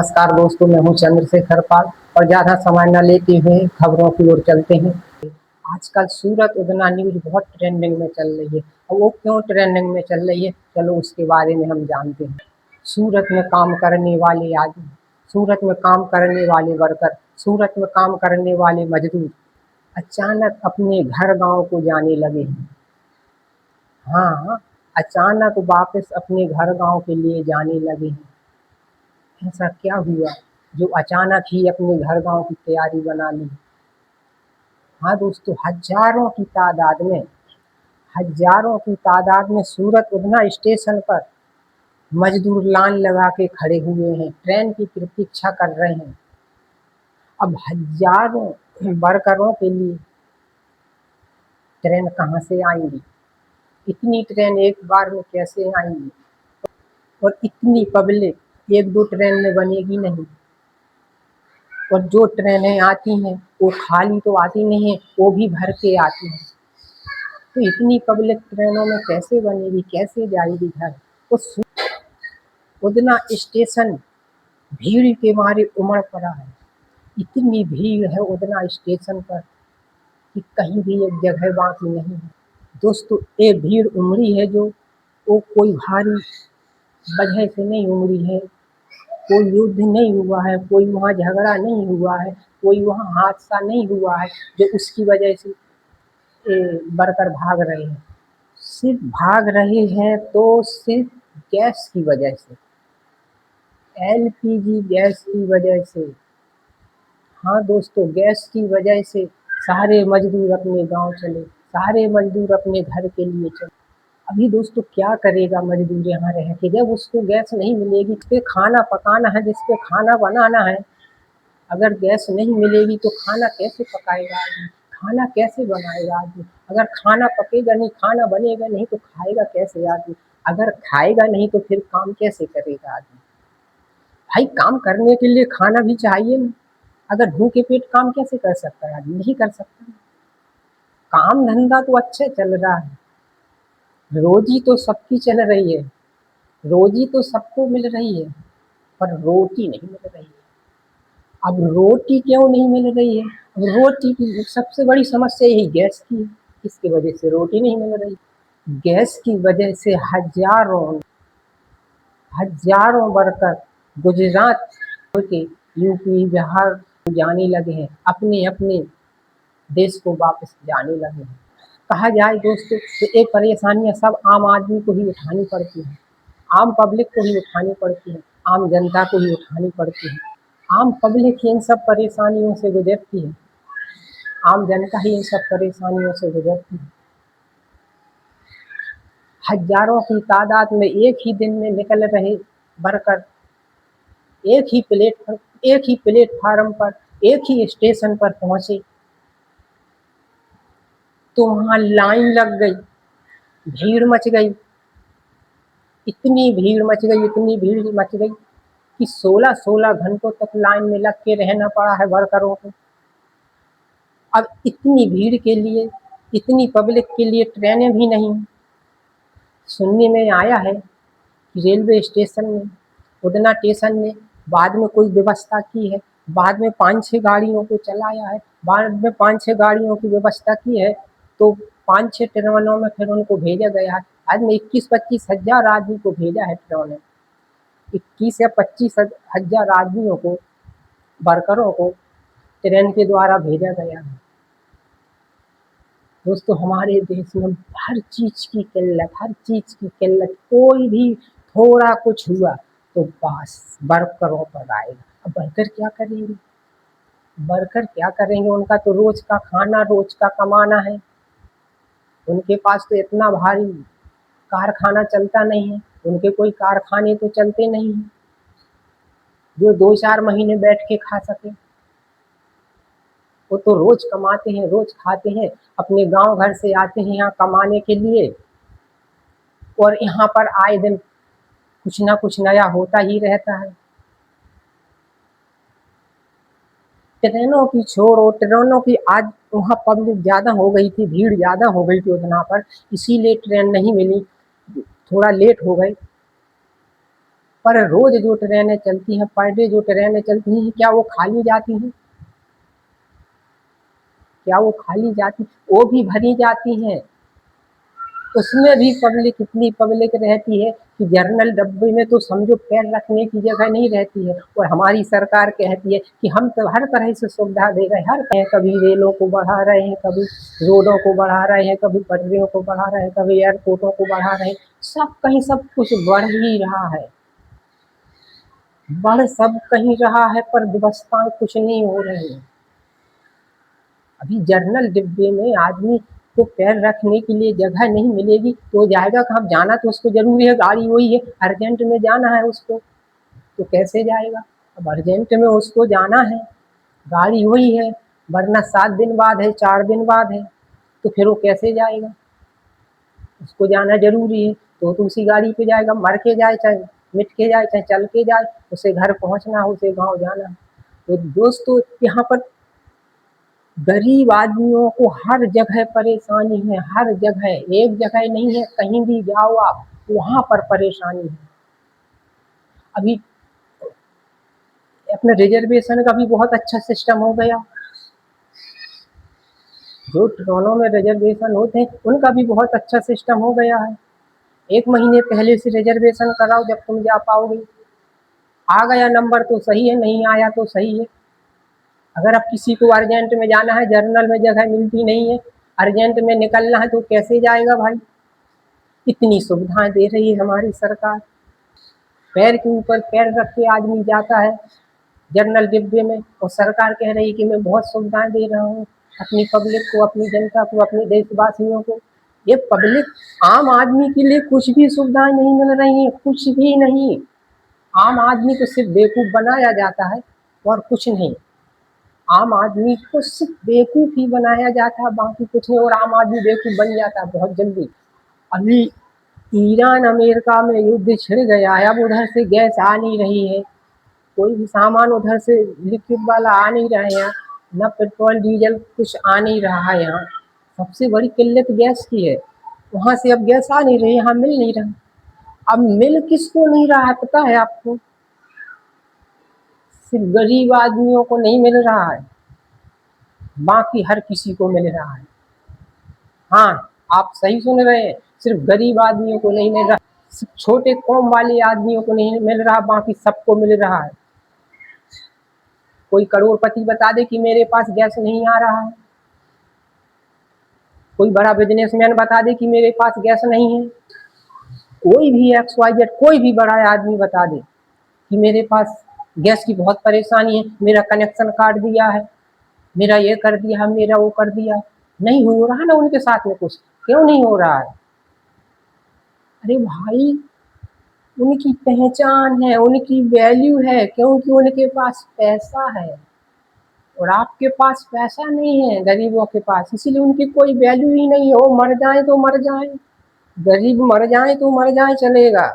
नमस्कार दोस्तों, मैं हूं चंद्रशेखर पाल और ज़्यादा समय न लेते हुए खबरों की ओर चलते हैं। आजकल सूरत उधना न्यूज़ बहुत ट्रेंडिंग में चल रही है और वो क्यों ट्रेंडिंग में चल रही है, चलो उसके बारे में हम जानते हैं। सूरत में काम करने वाले आदमी, सूरत में काम करने वाले वर्कर, सूरत में काम करने वाले मजदूर अचानक अपने घर गाँव को जाने लगे हैं। हाँ, अचानक वापस अपने घर गाँव के लिए जाने लगे हैं। ऐसा क्या हुआ जो अचानक ही अपने घर गाँव की तैयारी बना ली? हाँ दोस्तों, हजारों की तादाद में सूरत उधना स्टेशन पर मजदूर लाइन लगा के खड़े हुए हैं, ट्रेन की प्रतीक्षा कर रहे हैं। अब हजारों वर्करों के लिए ट्रेन कहाँ से आएंगी? इतनी ट्रेन एक बार में कैसे आएंगी? और इतनी पब्लिक एक दो ट्रेन में बनेगी नहीं। और जो ट्रेनें आती हैं वो खाली तो आती नहीं है, वो भी भर के आती हैं। तो इतनी पब्लिक ट्रेनों में कैसे बनेगी, कैसे जाएगी घर? तो उधना स्टेशन भीड़ के मारे उमड़ पड़ा है। इतनी भीड़ है उधना स्टेशन पर कि कहीं भी एक जगह बाकी नहीं है। दोस्तों, ये भीड़ उमड़ी है जो वो कोई भारी वजह से नहीं उमड़ी है, कोई युद्ध नहीं हुआ है, कोई वहाँ झगड़ा नहीं हुआ है, कोई वहाँ हादसा नहीं हुआ है जो उसकी वजह से वर्कर भाग रहे हैं। सिर्फ भाग रहे हैं तो सिर्फ गैस की वजह से, एलपीजी गैस की वजह से। हाँ दोस्तों, गैस की वजह से सारे मजदूर अपने गांव चले, सारे मजदूर अपने घर के लिए चले। अभी दोस्तों क्या करेगा मजदूर यहाँ रह के, जब उसको गैस नहीं मिलेगी, जिस पे खाना पकाना है, जिस पे खाना बनाना है, अगर गैस नहीं मिलेगी तो खाना कैसे पकाएगा आदमी, खाना कैसे बनाएगा आदमी? अगर खाना पकेगा नहीं, खाना बनेगा नहीं तो खाएगा कैसे आदमी? अगर खाएगा नहीं तो फिर काम कैसे करेगा आदमी? भाई, काम करने के लिए खाना भी चाहिए ना। अगर भूखे पेट काम कैसे कर सकता है आदमी? नहीं कर सकता। काम धंधा तो अच्छा चल रहा है, रोजी तो सबकी चल रही है, रोजी तो सबको मिल रही है, पर रोटी नहीं मिल रही है। अब रोटी क्यों नहीं मिल रही है? अब रोटी की सबसे बड़ी समस्या यही गैस की है, इसकी वजह से रोटी नहीं मिल रही। गैस की वजह से हजारों हजारों वर्कर गुजरात के यूपी बिहार को जाने लगे हैं, अपने अपने देश को वापस जाने लगे हैं। कहा जाए दोस्तों तो ये परेशानियां सब आम आदमी को ही उठानी पड़ती हैं, आम पब्लिक को ही उठानी पड़ती है, आम जनता को ही उठानी पड़ती है। आम पब्लिक ही इन सब परेशानियों से गुजरती है, आम जनता ही इन सब परेशानियों से गुजरती है। हजारों की तादाद में एक ही दिन में निकल रहे वर्कर एक ही प्लेटफार्म पर, एक ही स्टेशन पर पहुंचे तो वहां लाइन लग गई, भीड़ मच गई। इतनी भीड़ मच गई कि 16-16 घंटों तक लाइन में लग के रहना पड़ा है वर्करों को। अब इतनी भीड़ के लिए, इतनी पब्लिक के लिए ट्रेनें भी नहीं। सुनने में आया है कि रेलवे स्टेशन में, उधना स्टेशन ने बाद में कोई व्यवस्था की है, बाद में 5-6 गाड़ियों को चलाया है, बाद में 5-6 गाड़ियों की व्यवस्था की है, तो 5-6 ट्रेनों में फिर उनको भेजा गया है। आज में 21-25 हजार आदमी को भेजा है ट्रेनों, 21 या 25 हजार आदमियों को, वर्करों को ट्रेन के द्वारा भेजा गया है। दोस्तों, हमारे देश में हर चीज की किल्लत, कोई भी थोड़ा कुछ हुआ तो बस वर्करों पर आएगा। अब वर्कर क्या करेंगे? उनका तो रोज का खाना, रोज का कमाना है। उनके पास तो इतना भारी कारखाना चलता नहीं है, उनके कोई कारखाने तो चलते नहीं है जो 2-4 महीने बैठ के खा सके। वो तो रोज कमाते हैं, रोज खाते हैं, अपने गांव घर से आते हैं यहाँ कमाने के लिए, और यहाँ पर आए दिन कुछ ना कुछ नया होता ही रहता है। ट्रेनों की छोड़ो, ट्रेनों की आज वहाँ पब्लिक ज़्यादा हो गई थी, भीड़ ज़्यादा हो गई थी उधना पर, इसीलिए ट्रेन नहीं मिली, थोड़ा लेट हो गई। पर रोज जो ट्रेनें चलती हैं, पर डे जो ट्रेनें चलती हैं, क्या वो खाली जाती हैं? क्या वो खाली जाती? वो भी भरी जाती हैं। उसमें भी पब्लिक, इतनी पब्लिक रहती है कि जर्नल डब्बे में तो समझो पैर रखने की जगह नहीं रहती है। और हमारी सरकार कहती है कि हम तो हर तरह से सुविधा दे रहे हैं, हर तरह, कभी रेलों को बढ़ा रहे हैं, कभी रोडों को बढ़ा रहे हैं, कभी पटरियों को बढ़ा रहे हैं, कभी एयरपोर्टों को बढ़ा रहे हैं। सब कहीं सब कुछ बढ़ ही रहा है, बढ़ सब कहीं रहा है, पर व्यवस्थाएं कुछ नहीं हो रही हैं। अभी जर्नल डिब्बे में आदमी को पैर रखने के लिए जगह नहीं मिलेगी तो जाएगा कहाँ? जाना तो उसको जरूरी है, गाड़ी वही है, अर्जेंट में जाना है उसको, तो कैसे जाएगा? अब अर्जेंट में उसको जाना है, गाड़ी वही है, वरना 7 दिन बाद है, 4 दिन बाद है, तो फिर वो कैसे जाएगा? उसको जाना जरूरी है तो उसी गाड़ी पे जाएगा, मर के जाए चाहे मिट के जाए चाहे चल के जाए, उसे घर पहुंचना है, उसे गाँव जाना है। तो दोस्तों यहाँ पर गरीब आदमियों को हर जगह परेशानी है, हर जगह, एक जगह नहीं है, कहीं भी जाओ आप वहाँ पर परेशानी है। अभी अपने रिजर्वेशन का भी बहुत अच्छा सिस्टम हो गया, जो ट्रेनों में रिजर्वेशन होते हैं उनका भी बहुत अच्छा सिस्टम हो गया है। 1 महीने पहले से रिजर्वेशन कराओ जब तुम जा पाओगे। आ गया नंबर तो सही है, नहीं आया तो सही है। अगर अब किसी को अर्जेंट में जाना है, जर्नल में जगह मिलती नहीं है, अर्जेंट में निकलना है तो कैसे जाएगा भाई? इतनी सुविधाएं दे रही है हमारी सरकार, पैर के ऊपर पैर रख के आदमी जाता है जर्नल डिब्बे में, और सरकार कह रही है कि मैं बहुत सुविधाएं दे रहा हूँ अपनी पब्लिक को, अपनी जनता को, अपने देशवासियों को। ये पब्लिक, आम आदमी के लिए कुछ भी सुविधाएं नहीं मिल रही हैं, कुछ भी नहीं। आम आदमी को सिर्फ बेवकूफ़ बनाया जाता है और कुछ नहीं। आम आदमी को सिर्फ बेवकूफ़ ही बनाया जाता है, बाकी कुछ नहीं, और आम आदमी बेवकूफ़ बन जाता है बहुत जल्दी। अभी ईरान अमेरिका में युद्ध छिड़ गया है, अब उधर से गैस आ नहीं रही है, कोई भी सामान उधर से लिक्विड वाला आ नहीं रहा है यहाँ, ना पेट्रोल डीजल कुछ आ नहीं रहा है यहाँ। सबसे बड़ी किल्लत गैस की है, वहाँ से अब गैस आ नहीं रही, यहाँ मिल नहीं रहा। अब मिल किसको नहीं रहा है पता है आपको? सिर्फ गरीब आदमियों को नहीं मिल रहा है, बाकी हर किसी को मिल रहा है। हाँ, आप सही सुन रहे हैं, सिर्फ गरीब आदमियों को नहीं मिल रहा, सिर्फ छोटे कौम वाले आदमियों को नहीं मिल रहा, बाकी सबको मिल रहा है। कोई करोड़पति बता दे कि मेरे पास गैस नहीं आ रहा है, कोई बड़ा बिजनेसमैन बता दे कि मेरे पास गैस नहीं है, कोई भी XYZ, कोई भी बड़ा आदमी बता दे कि मेरे पास गैस की बहुत परेशानी है, मेरा कनेक्शन काट दिया है, मेरा ये कर दिया है, मेरा वो कर दिया है। नहीं हो रहा ना उनके साथ में कुछ, क्यों नहीं हो रहा है? अरे भाई, उनकी पहचान है, उनकी वैल्यू है, क्योंकि उनके पास पैसा है और आपके पास पैसा नहीं है, गरीबों के पास, इसीलिए उनकी कोई वैल्यू ही नहीं है। वो मर जाए तो मर जाए, गरीब मर जाए तो मर जाए, चलेगा,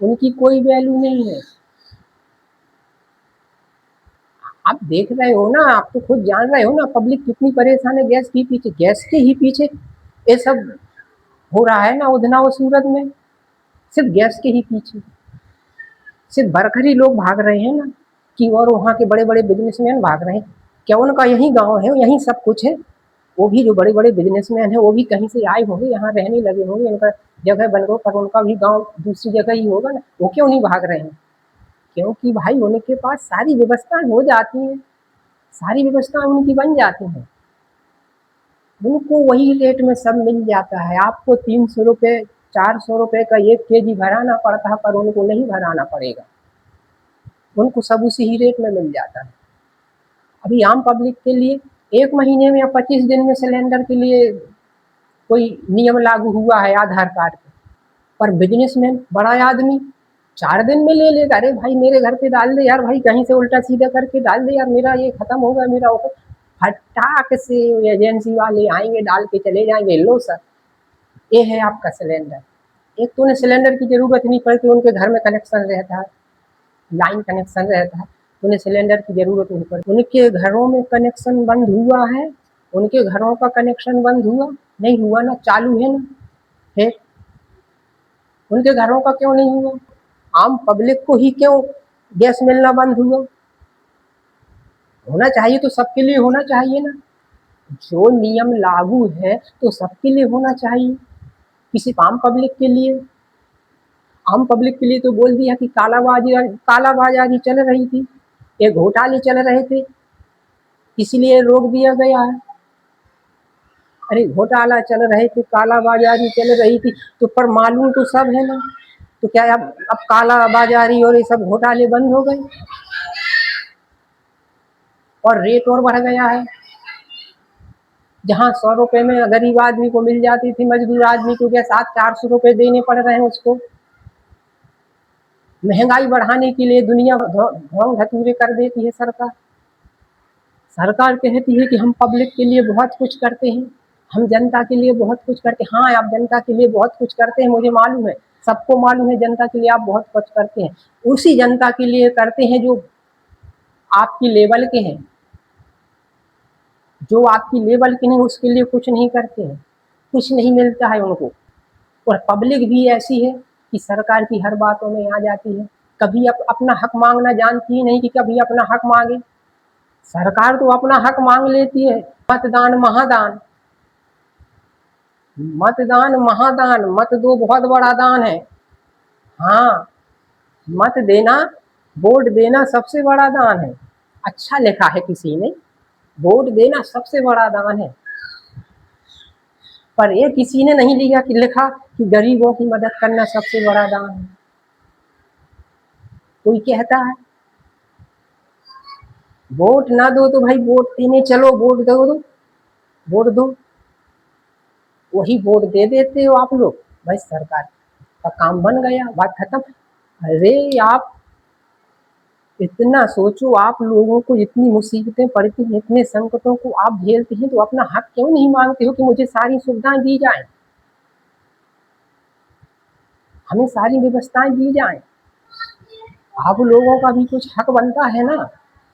उनकी कोई वैल्यू नहीं है। आप देख रहे हो ना, आप तो खुद जान रहे हो ना, पब्लिक कितनी परेशान है गैस के पीछे, गैस के ही पीछे ये सब हो रहा है ना, उधना सूरत में, सिर्फ गैस के ही पीछे, सिर्फ बरखरी लोग भाग रहे हैं ना, कि और वहाँ के बड़े बड़े बिजनेसमैन भाग रहे हैं। क्या उनका यही गांव है, यही सब कुछ है? वो भी जो बड़े बड़े बिजनेसमैन है वो भी कहीं से आए होंगे, यहाँ रहने लगे होंगे, उनका जगह बन गई, पर उनका भी गांव दूसरी जगह ही होगा ना, वो क्यों नहीं भाग रहे हैं? क्योंकि भाई उनके पास सारी व्यवस्था हो जाती है, सारी व्यवस्था उनकी बन जाती है, उनको वही रेट में सब मिल जाता है। आपको 300 रुपये 400 रुपये का 1 kg भराना पड़ता है, पर उनको नहीं भराना पड़ेगा, उनको सब उसी ही रेट में मिल जाता है। अभी आम पब्लिक के लिए 1 महीने में या 25 दिन में सिलेंडर के लिए कोई नियम लागू हुआ है आधार कार्ड पे, पर बिजनेसमैन बड़ा आदमी 4 दिन में ले लेगा। अरे भाई मेरे घर पे डाल दे यार, भाई कहीं से उल्टा सीधा करके डाल दे यार, मेरा ये खत्म हो गया, मेरा वो, फटाक से एजेंसी वाले आएंगे, डाल के चले जाएंगे, लो सर ये है आपका सिलेंडर। एक तो उन्हें सिलेंडर की जरूरत नहीं पड़ती, उनके घर में कनेक्शन रहता है, लाइन कनेक्शन रहता है, उन्हें सिलेंडर की जरूरत नहीं पड़ती। उनके घरों में कनेक्शन बंद हुआ है, उनके घरों का कनेक्शन बंद हुआ नहीं हुआ ना, चालू है ना, है। उनके घरों का क्यों नहीं हुआ? आम पब्लिक को ही क्यों गैस मिलना बंद हुआ? होना चाहिए तो सबके लिए होना चाहिए ना। जो नियम लागू है तो सबके लिए होना चाहिए, किसी आम पब्लिक के लिए। आम पब्लिक के लिए तो बोल दिया कि कालाबाजारी चल रही थी, ये घोटाले चल रहे थे, इसलिए रोक दिया गया है। अरे घोटाला चल रहे थे, कालाबाजारी चल रही थी, तो पर मालूम तो सब है ना। तो क्या अब कालाबाजारी और ये सब घोटाले बंद हो गए और रेट और बढ़ गया है? जहाँ 100 रुपए में गरीब आदमी को मिल जाती थी, मजदूर आदमी को क्या 400 रुपए देने पड़ रहे हैं उसको। महंगाई बढ़ाने के लिए दुनिया ढोंग धतूरे कर देती है सरकार। सरकार कहती है कि हम पब्लिक के लिए बहुत कुछ करते हैं, हम जनता के लिए बहुत कुछ करते हैं। हाँ, आप जनता के लिए बहुत कुछ करते हैं, मुझे मालूम है, सबको मालूम है जनता के लिए आप बहुत कुछ करते हैं। उसी जनता के लिए करते हैं जो आपकी लेवल के हैं, जो आपकी लेवल के नहीं उसके लिए कुछ नहीं करते हैं, कुछ नहीं मिलता है उनको। और पब्लिक भी ऐसी है कि सरकार की हर बातों में आ जाती है, कभी अपना हक मांगना जानती ही नहीं कि कभी अपना हक मांगे। सरकार तो अपना हक मांग लेती है। मतदान महादान, मतदान महादान, मत दो बहुत बड़ा दान है। हाँ, मत देना, वोट देना सबसे बड़ा दान है। अच्छा लिखा है किसी ने, वोट देना सबसे बड़ा दान है। पर ये किसी ने नहीं लिखा कि गरीबों की मदद करना सबसे बड़ा दान है। कोई कहता है वोट ना दो तो भाई वोट देने चलो, वोट दो, वोट दो, वही वोट दे देते हो आप लोग, भाई सरकार का काम बन गया, बात खत्म। अरे आप इतना सोचो, आप लोगों को इतनी मुसीबतें पड़ती हैं, इतने संकटों को आप झेलते हैं, तो अपना हक क्यों नहीं मांगते हो कि मुझे सारी सुविधाएं दी जाएं, हमें सारी व्यवस्थाएं दी जाएं। आप लोगों का भी कुछ हक बनता है ना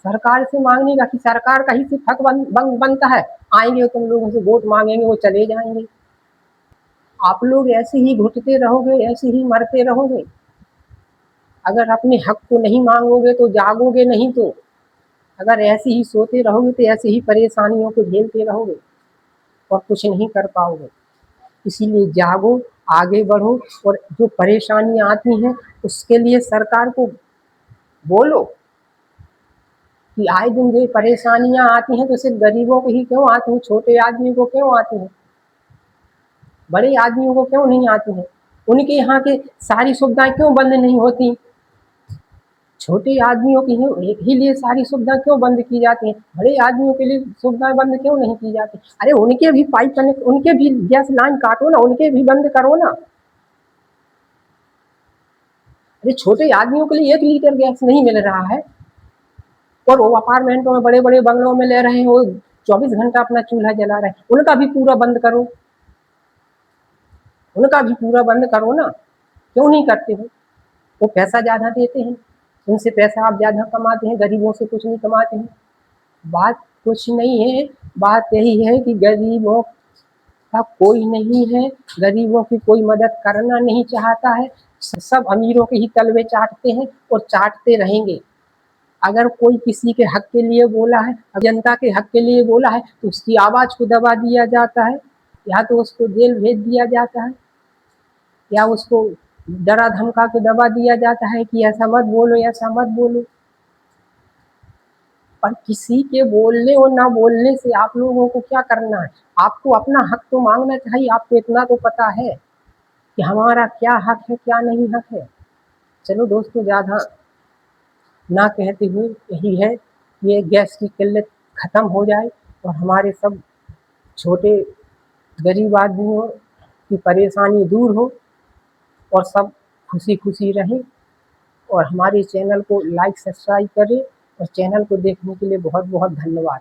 सरकार से मांगने का, कि सरकार का ही सिर्फ हक बनता है, आएंगे तुम लोगों से वोट मांगेंगे, वो चले जाएंगे। आप लोग ऐसे ही घुटते रहोगे, ऐसे ही मरते रहोगे। अगर अपने हक को नहीं मांगोगे तो जागोगे नहीं, तो अगर ऐसे ही सोते रहोगे तो ऐसे ही परेशानियों को झेलते रहोगे और कुछ नहीं कर पाओगे। इसीलिए जागो, आगे बढ़ो, और जो परेशानियां आती हैं उसके लिए सरकार को बोलो कि आए दिन जो परेशानियां आती हैं तो सिर्फ गरीबों को ही क्यों आती हैं, छोटे आदमी को क्यों आती हैं, बड़े आदमियों को क्यों नहीं आती हैं? उनके यहाँ के सारी सुविधाएं क्यों बंद नहीं होती? छोटे आदमियों की ही लिए सारी सुविधा क्यों बंद की जाती हैं? बड़े आदमियों के लिए सुविधाएं बंद क्यों नहीं की जाती? अरे उनके भी पाइप कनेक्ट, उनके भी गैस लाइन काटो ना, उनके भी बंद करो ना। अरे छोटे आदमियों के लिए 1 लीटर गैस नहीं मिल रहा है और वो अपार्टमेंटों में, बड़े बड़े बंगलों में ले रहे हैं, वो 24 घंटा अपना चूल्हा जला रहे हैं, उनका भी पूरा बंद करो, उनका भी पूरा बंद करो ना। क्यों नहीं करते हो? वो पैसा ज़्यादा देते हैं, उनसे पैसा आप ज़्यादा कमाते हैं, गरीबों से कुछ नहीं कमाते हैं। बात कुछ नहीं है, बात यही है कि गरीबों का कोई नहीं है, गरीबों की कोई मदद करना नहीं चाहता है, सब अमीरों के ही तलवे चाटते हैं और चाटते रहेंगे। अगर कोई किसी के हक के लिए बोला है, जनता के हक के लिए बोला है, तो उसकी आवाज़ को दबा दिया जाता है, या तो उसको जेल भेज दिया जाता है, या उसको डरा धमका के दबा दिया जाता है कि ऐसा मत बोलो, ऐसा मत बोलो। पर किसी के बोलने और ना बोलने से आप लोगों को क्या करना है? आपको अपना हक तो मांगना चाहिए। आपको इतना तो पता है कि हमारा क्या हक है, क्या नहीं हक है। चलो दोस्तों, ज़्यादा ना कहते हुए यही है, ये गैस की किल्लत ख़त्म हो जाए और हमारे सब छोटे गरीब आदमियों की परेशानी दूर हो और सब खुशी खुशी रहें। और हमारे चैनल को लाइक सब्सक्राइब करें, और चैनल को देखने के लिए बहुत बहुत धन्यवाद।